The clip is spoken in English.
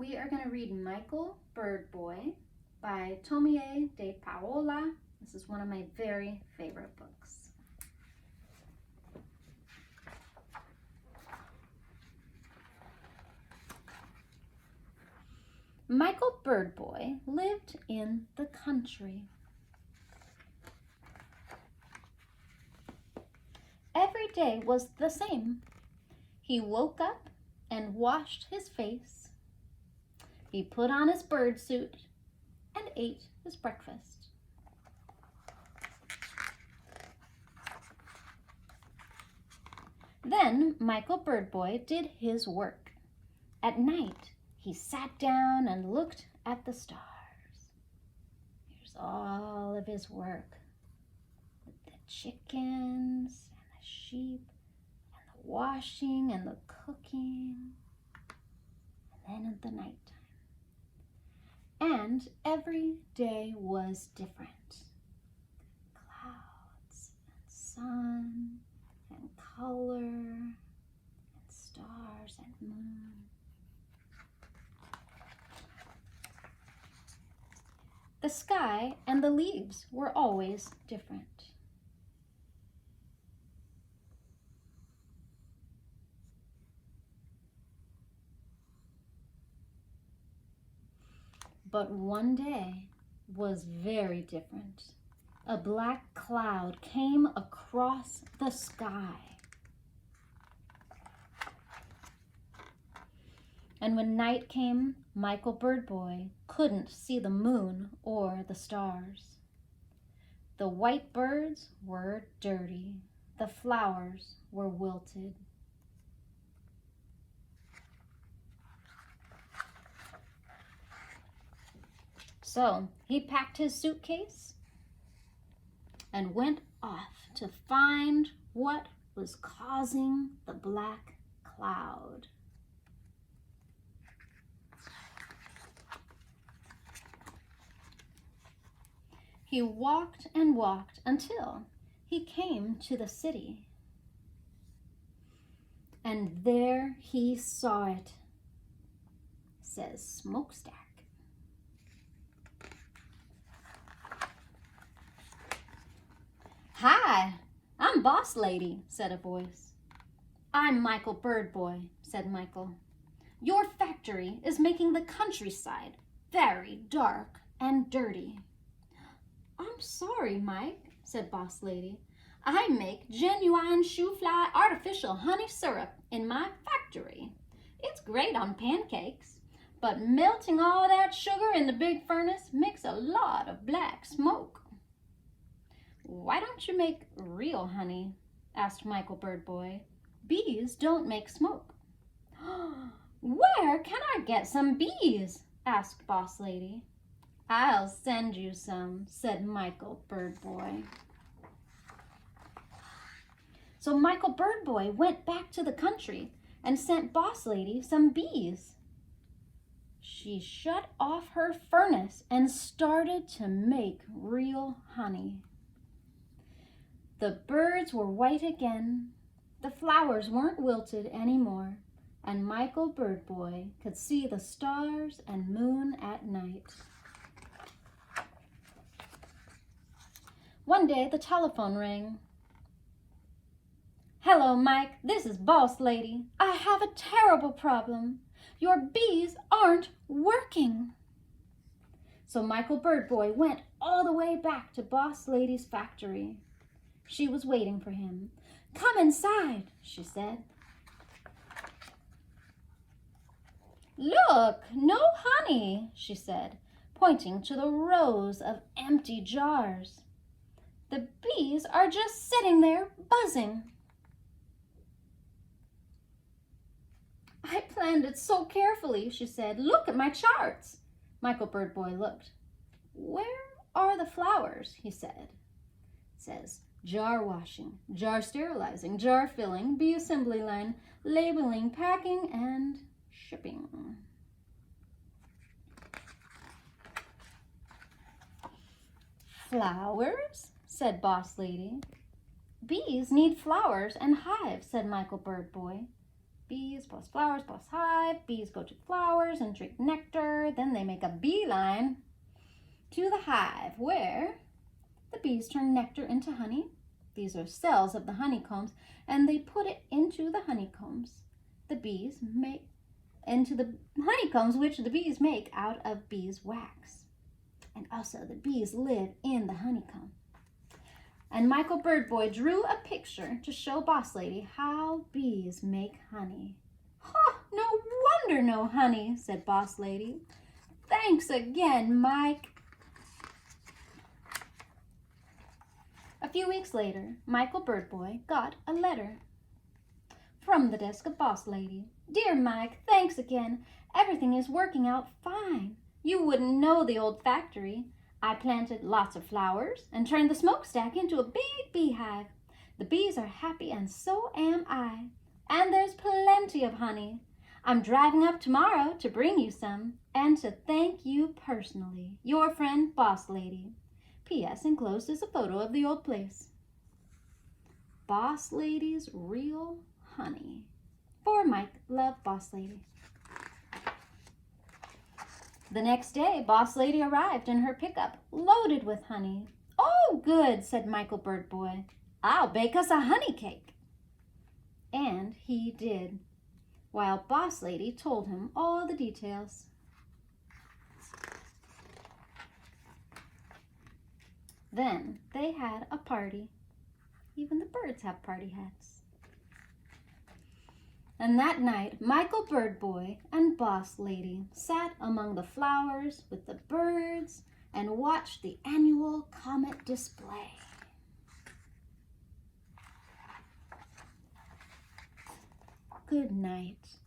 We are going to read Michael Bird Boy by Tomie de Paola. This is one of my very favorite books. Michael Bird Boy lived in the country. Every day was the same. He woke up and washed his face. He put on his bird suit and ate his breakfast. Then Michael Bird Boy did his work. At night, he sat down and looked at the stars. Here's all of his work with the chickens and the sheep and the washing and the cooking. And then at the nighttime. And every day was different. Clouds and sun and color and stars and moon. The sky and the leaves were always different. But one day was very different. A black cloud came across the sky. And when night came, Michael Bird Boy couldn't see the moon or the stars. The white birds were dirty. The flowers were wilted. So he packed his suitcase and went off to find what was causing the black cloud. He walked and walked until he came to the city. And there he saw it. It says smokestack. Hi, I'm Boss Lady, said a voice. I'm Michael Bird Boy, said Michael. Your factory is making the countryside very dark and dirty. I'm sorry, Mike, said Boss Lady. I make genuine shoe-fly artificial honey syrup in my factory. It's great on pancakes, but melting all that sugar in the big furnace makes a lot of black smoke. Why don't you make real honey? Asked Michael Bird Boy. Bees don't make smoke. Where can I get some bees? Asked Boss Lady. I'll send you some, said Michael Bird Boy. So Michael Bird Boy went back to the country and sent Boss Lady some bees. She shut off her furnace and started to make real honey. The birds were white again, the flowers weren't wilted anymore, and Michael Bird Boy could see the stars and moon at night. One day the telephone rang. Hello, Mike, this is Boss Lady. I have a terrible problem. Your bees aren't working. So Michael Bird Boy went all the way back to Boss Lady's factory. She was waiting for him. Come inside, she said. Look, no honey, she said, pointing to the rows of empty jars. The bees are just sitting there buzzing. I planned it so carefully, she said. Look at my charts. Michael Bird Boy looked. Where are the flowers? He said. It says, jar washing, jar sterilizing, jar filling, bee assembly line, labeling, packing, and shipping. Flowers? Said Boss Lady. Bees need flowers and hives, said Michael Bird Boy. Bees plus flowers plus hive. Bees go to flowers and drink nectar. Then they make a beeline to the hive where the bees turn nectar into honey. These are cells of the honeycombs, and they put it into the honeycombs. The bees make into the honeycombs, which the bees make out of beeswax. And also the bees live in the honeycomb. And Michael Birdboy drew a picture to show Boss Lady how bees make honey. "Huh, no wonder no honey," said Boss Lady. "Thanks again, Mike." A few weeks later, Michael Birdboy got a letter from the desk of Boss Lady. "Dear Mike, thanks again. Everything is working out fine. You wouldn't know the old factory. I planted lots of flowers and turned the smokestack into a big beehive. The bees are happy and so am I. And there's plenty of honey. I'm driving up tomorrow to bring you some and to thank you personally. Your friend, Boss Lady. P.S. Enclosed is a photo of the old place." Boss Lady's real honey. For Mike, love, Boss Lady. The next day, Boss Lady arrived in her pickup, loaded with honey. "Oh, good," said Michael Birdboy. "I'll bake us a honey cake." And he did, while Boss Lady told him all the details. Then they had a party. Even the birds have party hats. And that night, Michael Birdboy and Boss Lady sat among the flowers with the birds and watched the annual comet display. Good night.